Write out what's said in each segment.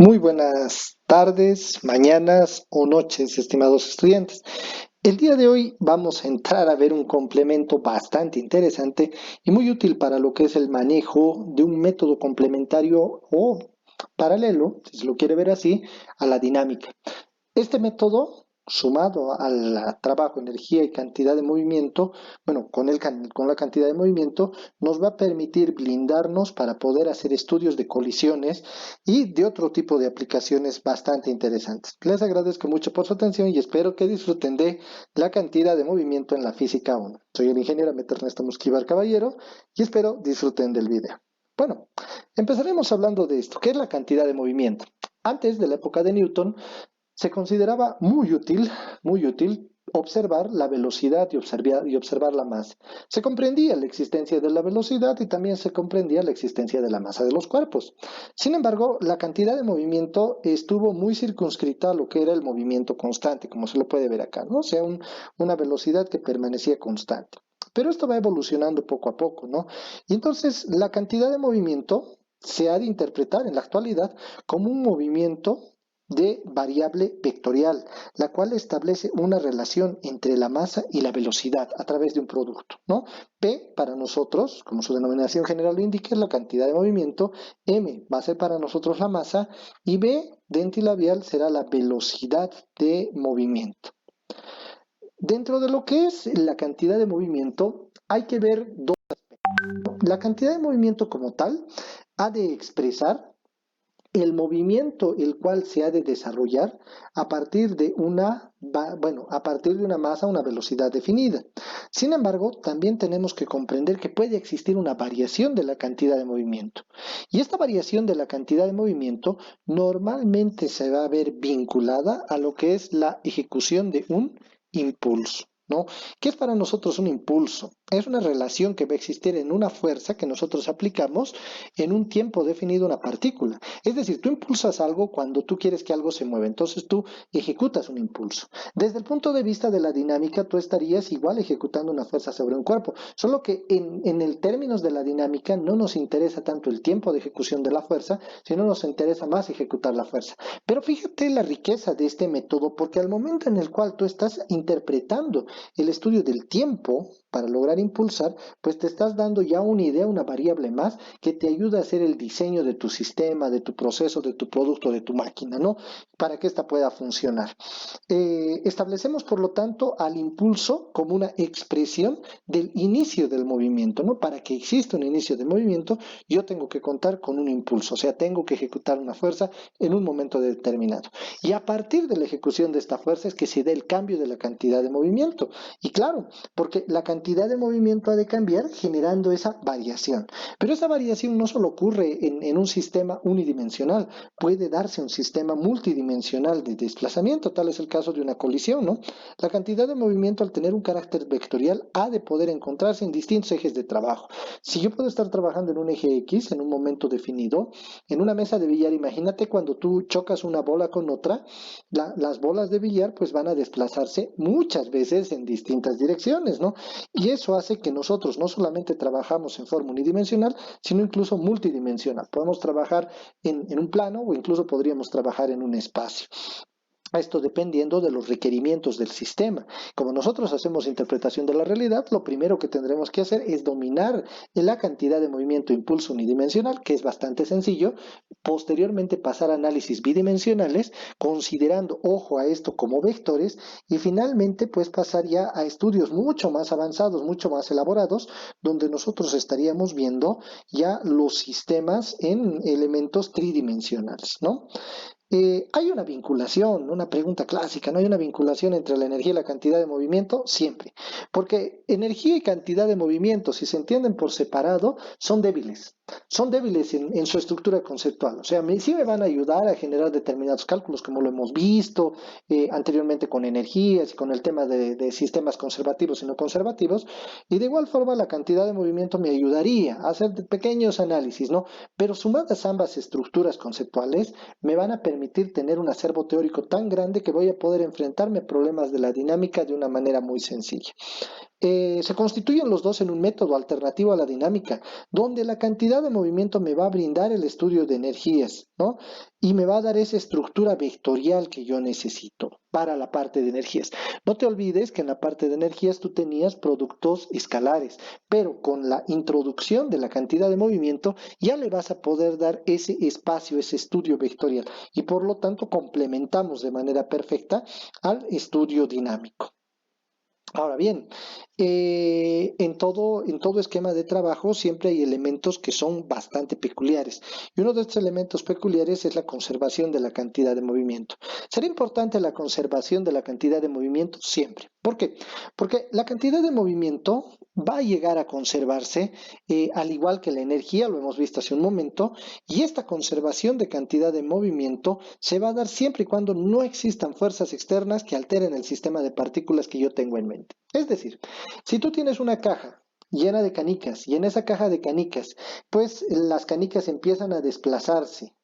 Muy buenas tardes, mañanas o noches, estimados estudiantes. El día de hoy vamos a entrar a ver un complemento bastante interesante y muy útil para lo que es el manejo de un método complementario o paralelo, si se lo quiere ver así, a la dinámica. Este método, sumado al trabajo, energía y cantidad de movimiento, bueno, con la cantidad de movimiento, nos va a permitir blindarnos para poder hacer estudios de colisiones y de otro tipo de aplicaciones bastante interesantes. Les agradezco mucho por su atención y espero que disfruten de la cantidad de movimiento en la física 1. Soy el ingeniero Ernesto Musquivar Caballero y espero disfruten del video. Bueno, empezaremos hablando de esto. ¿Qué es la cantidad de movimiento? Antes de la época de Newton, se consideraba muy útil observar la velocidad y observar la masa. Se comprendía la existencia de la velocidad y también se comprendía la existencia de la masa de los cuerpos. Sin embargo, la cantidad de movimiento estuvo muy circunscrita a lo que era el movimiento constante, como se lo puede ver acá, ¿no? O sea, una velocidad que permanecía constante. Pero esto va evolucionando poco a poco, ¿no? Y entonces la cantidad de movimiento se ha de interpretar en la actualidad como un movimiento de variable vectorial, la cual establece una relación entre la masa y la velocidad a través de un producto, ¿no? P para nosotros, como su denominación general lo indica, es la cantidad de movimiento, M va a ser para nosotros la masa y B de entilabial será la velocidad de movimiento. Dentro de lo que es la cantidad de movimiento, hay que ver dos. La cantidad de movimiento como tal ha de expresar el movimiento el cual se ha de desarrollar a partir de a partir de una masa, una velocidad definida. Sin embargo, también tenemos que comprender que puede existir una variación de la cantidad de movimiento. Y esta variación de la cantidad de movimiento normalmente se va a ver vinculada a lo que es la ejecución de un impulso, ¿no? ¿Qué es para nosotros un impulso? Es una relación que va a existir en una fuerza que nosotros aplicamos en un tiempo definido a una partícula. Es decir, tú impulsas algo cuando tú quieres que algo se mueva, entonces tú ejecutas un impulso. Desde el punto de vista de la dinámica, tú estarías igual ejecutando una fuerza sobre un cuerpo, solo que en el términos de la dinámica no nos interesa tanto el tiempo de ejecución de la fuerza, sino nos interesa más ejecutar la fuerza. Pero fíjate la riqueza de este método, porque al momento en el cual tú estás interpretando el estudio del tiempo para lograr impulsar, pues te estás dando ya una idea, una variable más que te ayuda a hacer el diseño de tu sistema, de tu proceso, de tu producto, de tu máquina, ¿no? Para que esta pueda funcionar. Establecemos, por lo tanto, al impulso como una expresión del inicio del movimiento, ¿no? Para que exista un inicio de movimiento, yo tengo que contar con un impulso, o sea, tengo que ejecutar una fuerza en un momento determinado. Y a partir de la ejecución de esta fuerza es que se da el cambio de la cantidad de movimiento. Y claro, porque la cantidad de movimiento ha de cambiar generando esa variación. Pero esa variación no solo ocurre en un sistema unidimensional, puede darse un sistema multidimensional de desplazamiento, tal es el caso de una colisión, ¿no? La cantidad de movimiento al tener un carácter vectorial ha de poder encontrarse en distintos ejes de trabajo. Si yo puedo estar trabajando en un eje X en un momento definido, en una mesa de billar, imagínate cuando tú chocas una bola con otra, las bolas de billar pues van a desplazarse muchas veces en distintas direcciones, ¿no? Y eso hace que nosotros no solamente trabajamos en forma unidimensional, sino incluso multidimensional. Podemos trabajar en un plano o incluso podríamos trabajar en un espacio. Esto dependiendo de los requerimientos del sistema. Como nosotros hacemos interpretación de la realidad, lo primero que tendremos que hacer es dominar la cantidad de movimiento impulso unidimensional, que es bastante sencillo. Posteriormente pasar a análisis bidimensionales, considerando, ojo a esto, como vectores. Y finalmente, pues pasar ya a estudios mucho más avanzados, mucho más elaborados, donde nosotros estaríamos viendo ya los sistemas en elementos tridimensionales, ¿no? Hay una vinculación, una pregunta clásica, ¿no? Hay una vinculación entre la energía y la cantidad de movimiento, siempre. Porque energía y cantidad de movimiento, si se entienden por separado, son débiles. Son débiles en su estructura conceptual. O sea, sí me van a ayudar a generar determinados cálculos, como lo hemos visto anteriormente con energías y con el tema de sistemas conservativos y no conservativos. Y de igual forma, la cantidad de movimiento me ayudaría a hacer pequeños análisis, ¿no? Pero sumadas ambas estructuras conceptuales, me van a permitir tener un acervo teórico tan grande que voy a poder enfrentarme a problemas de la dinámica de una manera muy sencilla. Se constituyen los dos en un método alternativo a la dinámica, donde la cantidad de movimiento me va a brindar el estudio de energías, ¿no? Y me va a dar esa estructura vectorial que yo necesito para la parte de energías. No te olvides que en la parte de energías tú tenías productos escalares, pero con la introducción de la cantidad de movimiento ya le vas a poder dar ese espacio, ese estudio vectorial, y por lo tanto complementamos de manera perfecta al estudio dinámico. Ahora bien, en todo esquema de trabajo siempre hay elementos que son bastante peculiares. Y uno de estos elementos peculiares es la conservación de la cantidad de movimiento. ¿Será importante la conservación de la cantidad de movimiento? Siempre. ¿Por qué? Porque la cantidad de movimiento va a llegar a conservarse, al igual que la energía, lo hemos visto hace un momento, y esta conservación de cantidad de movimiento se va a dar siempre y cuando no existan fuerzas externas que alteren el sistema de partículas que yo tengo en mente. Es decir, si tú tienes una caja llena de canicas y en esa caja de canicas, pues las canicas empiezan a desplazarse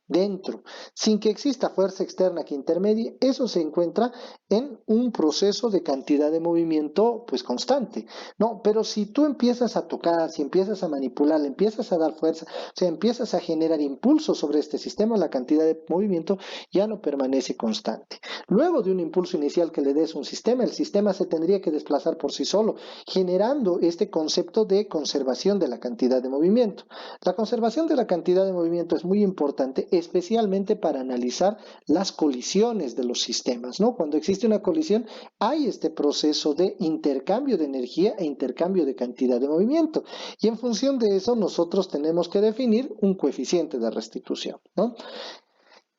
dentro, sin que exista fuerza externa que intermedie, eso se encuentra en un proceso de cantidad de movimiento pues constante, ¿no? Pero si tú empiezas a tocar, si empiezas a manipular, le empiezas a dar fuerza, o sea, empiezas a generar impulsos sobre este sistema, la cantidad de movimiento ya no permanece constante. Luego de un impulso inicial que le des un sistema, el sistema se tendría que desplazar por sí solo, generando este concepto de conservación de la cantidad de movimiento. La conservación de la cantidad de movimiento es muy importante, especialmente para analizar las colisiones de los sistemas, ¿no? Cuando existe una colisión, hay este proceso de intercambio de energía e intercambio de cantidad de movimiento. Y en función de eso, nosotros tenemos que definir un coeficiente de restitución, ¿no?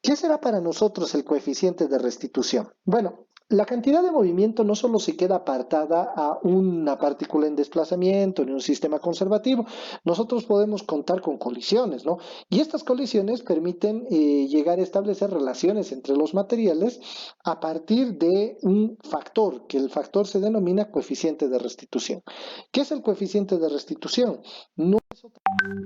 ¿Qué será para nosotros el coeficiente de restitución? Bueno, la cantidad de movimiento no solo se queda apartada a una partícula en desplazamiento en un sistema conservativo, nosotros podemos contar con colisiones, ¿no? Y estas colisiones permiten llegar a establecer relaciones entre los materiales a partir de un factor, que el factor se denomina coeficiente de restitución. ¿Qué es el coeficiente de restitución? No es otra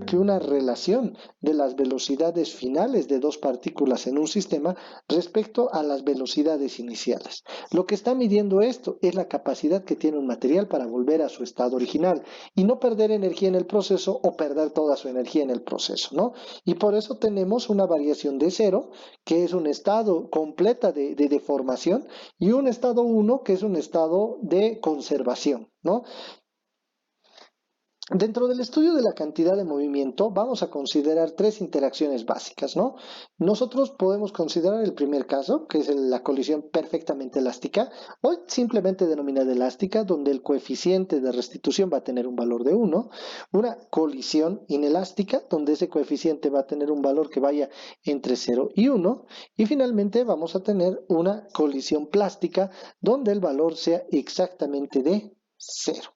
que una relación de las velocidades finales de dos partículas en un sistema respecto a las velocidades iniciales. Lo que está midiendo esto es la capacidad que tiene un material para volver a su estado original y no perder energía en el proceso o perder toda su energía en el proceso, ¿no? Y por eso tenemos una variación de cero, que es un estado completa de deformación, y un estado 1, que es un estado de conservación, ¿no? Dentro del estudio de la cantidad de movimiento vamos a considerar tres interacciones básicas, ¿no? Nosotros podemos considerar el primer caso, que es la colisión perfectamente elástica, o simplemente denominada elástica, donde el coeficiente de restitución va a tener un valor de 1, una colisión inelástica, donde ese coeficiente va a tener un valor que vaya entre 0 y 1, y finalmente vamos a tener una colisión plástica, donde el valor sea exactamente de 0.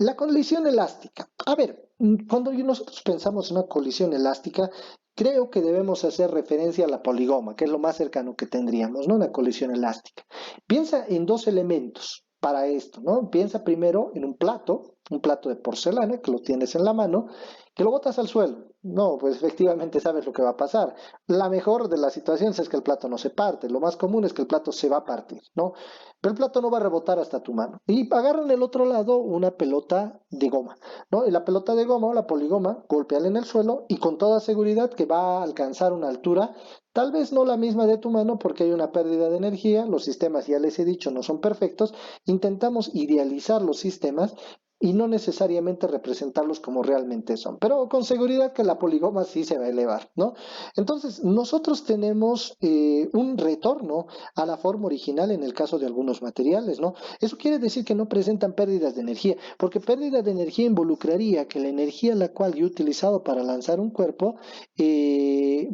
La colisión elástica. A ver, cuando nosotros pensamos en una colisión elástica, creo que debemos hacer referencia a la poligoma, que es lo más cercano que tendríamos, ¿no? Una colisión elástica. Piensa en dos elementos para esto, ¿no? Piensa primero en un plato de porcelana que lo tienes en la mano, que lo botas al suelo. No, pues efectivamente sabes lo que va a pasar. La mejor de las situaciones es que el plato no se parte. Lo más común es que el plato se va a partir, ¿no? Pero el plato no va a rebotar hasta tu mano. Y agarran del otro lado una pelota de goma, ¿no? Y la pelota de goma o la poligoma, golpeala en el suelo y con toda seguridad que va a alcanzar una altura, tal vez no la misma de tu mano porque hay una pérdida de energía, los sistemas, ya les he dicho, no son perfectos, intentamos idealizar los sistemas y no necesariamente representarlos como realmente son, pero con seguridad que la poligoma sí se va a elevar, ¿no? Entonces, nosotros tenemos un retorno a la forma original en el caso de algunos materiales, ¿no? Eso quiere decir que no presentan pérdidas de energía, porque pérdida de energía involucraría que la energía la cual yo he utilizado para lanzar un cuerpo,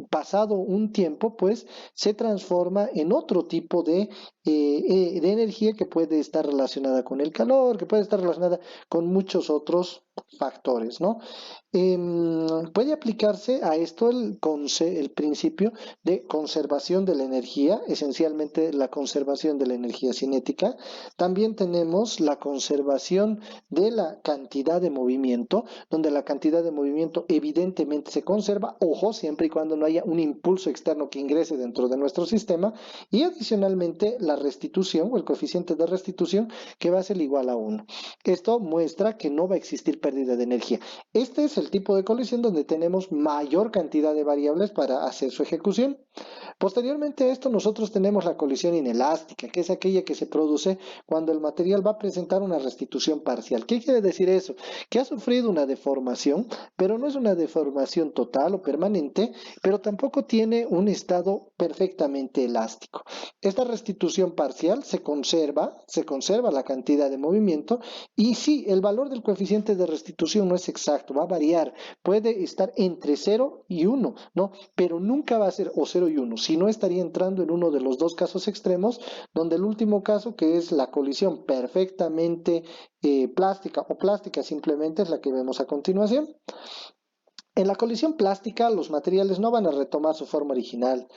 pasado un tiempo, pues se transforma en otro tipo de energía que puede estar relacionada con el calor, que puede estar relacionada con muchos otros factores, ¿no? Puede aplicarse a esto el principio de conservación de la energía, esencialmente la conservación de la energía cinética. También tenemos la conservación de la cantidad de movimiento, donde la cantidad de movimiento evidentemente se conserva, ojo, siempre y cuando no haya un impulso externo que ingrese dentro de nuestro sistema, y adicionalmente la restitución o el coeficiente de restitución que va a ser igual a 1. Esto muestra que no va a existir pérdida de energía. Este es el tipo de colisión donde tenemos mayor cantidad de variables para hacer su ejecución. Posteriormente a esto, nosotros tenemos la colisión inelástica, que es aquella que se produce cuando el material va a presentar una restitución parcial. ¿Qué quiere decir eso? Que ha sufrido una deformación, pero no es una deformación total o permanente, pero tampoco tiene un estado perfectamente elástico. Esta restitución parcial se conserva la cantidad de movimiento y sí, el valor del coeficiente de restitución no es exacto, va a variar, puede estar entre 0 y 1, ¿no? Pero nunca va a ser o 0 y 1, si no estaría entrando en uno de los dos casos extremos, donde el último caso, que es la colisión perfectamente plástica o plástica simplemente, es la que vemos a continuación. En la colisión plástica, los materiales no van a retomar su forma original.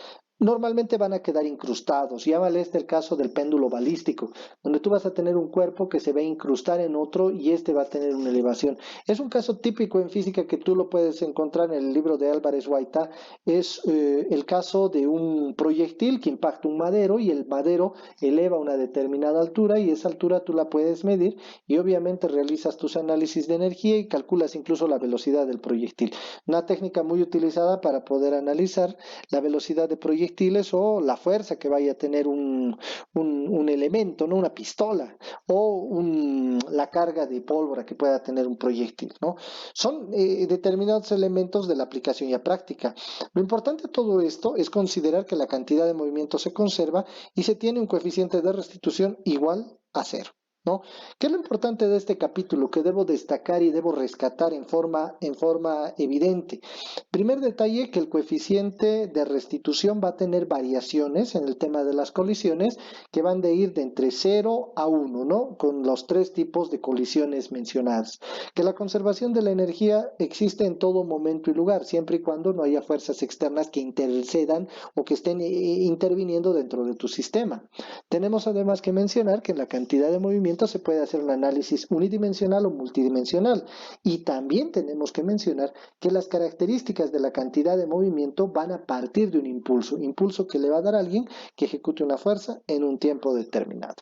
Normalmente van a quedar incrustados. Llámale este el caso del péndulo balístico, donde tú vas a tener un cuerpo que se va a incrustar en otro y este va a tener una elevación. Es un caso típico en física que tú lo puedes encontrar en el libro de Álvarez Guaita. Es el caso de un proyectil que impacta un madero y el madero eleva a una determinada altura y esa altura tú la puedes medir y obviamente realizas tus análisis de energía y calculas incluso la velocidad del proyectil. Una técnica muy utilizada para poder analizar la velocidad de proyectiles o la fuerza que vaya a tener un elemento, ¿no? Una pistola o la carga de pólvora que pueda tener un proyectil, ¿no? Son determinados elementos de la aplicación ya práctica. Lo importante de todo esto es considerar que la cantidad de movimiento se conserva y se tiene un coeficiente de restitución igual a cero. ¿No? ¿Qué es lo importante de este capítulo que debo destacar y debo rescatar en forma evidente? Primer detalle, que el coeficiente de restitución va a tener variaciones en el tema de las colisiones que van de ir de entre 0 a 1, ¿no? Con los tres tipos de colisiones mencionadas. Que la conservación de la energía existe en todo momento y lugar, siempre y cuando no haya fuerzas externas que intercedan o que estén interviniendo dentro de tu sistema. Tenemos además que mencionar que en la cantidad de movimiento se puede hacer un análisis unidimensional o multidimensional. Y también tenemos que mencionar que las características de la cantidad de movimiento van a partir de un impulso que le va a dar a alguien que ejecute una fuerza en un tiempo determinado.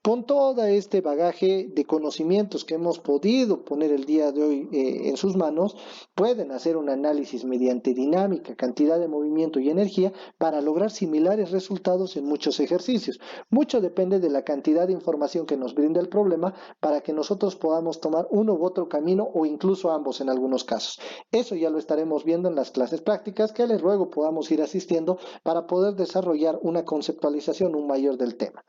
Con todo este bagaje de conocimientos que hemos podido poner el día de hoy en sus manos, pueden hacer un análisis mediante dinámica, cantidad de movimiento y energía para lograr similares resultados en muchos ejercicios. Mucho depende de la cantidad de información que nos brinda el problema para que nosotros podamos tomar uno u otro camino o incluso ambos en algunos casos. Eso ya lo estaremos viendo en las clases prácticas que les ruego podamos ir asistiendo para poder desarrollar una conceptualización un mayor del tema.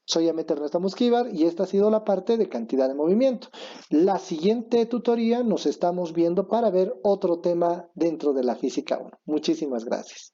Soy Amet Ernesto Musquíbar y esta ha sido la parte de cantidad de movimiento. La siguiente tutoría nos estamos viendo para ver otro tema dentro de la física 1. Muchísimas gracias.